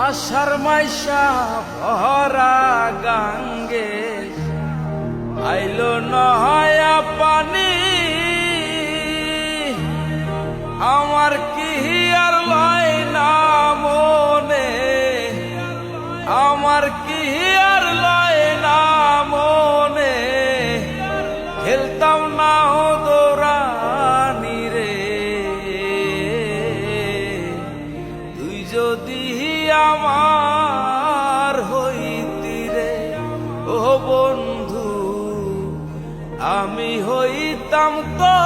আশার মাইশা ভরা গাঙ্গে আইলো নয়া পানি। আমার কি আর লয় না মনে, আমার কি আর লয় না মনে, খেলতাম না দৌড়ানি রে। তুই যদি আমার হইতি রে ও বন্ধু, আমি হইতাম তো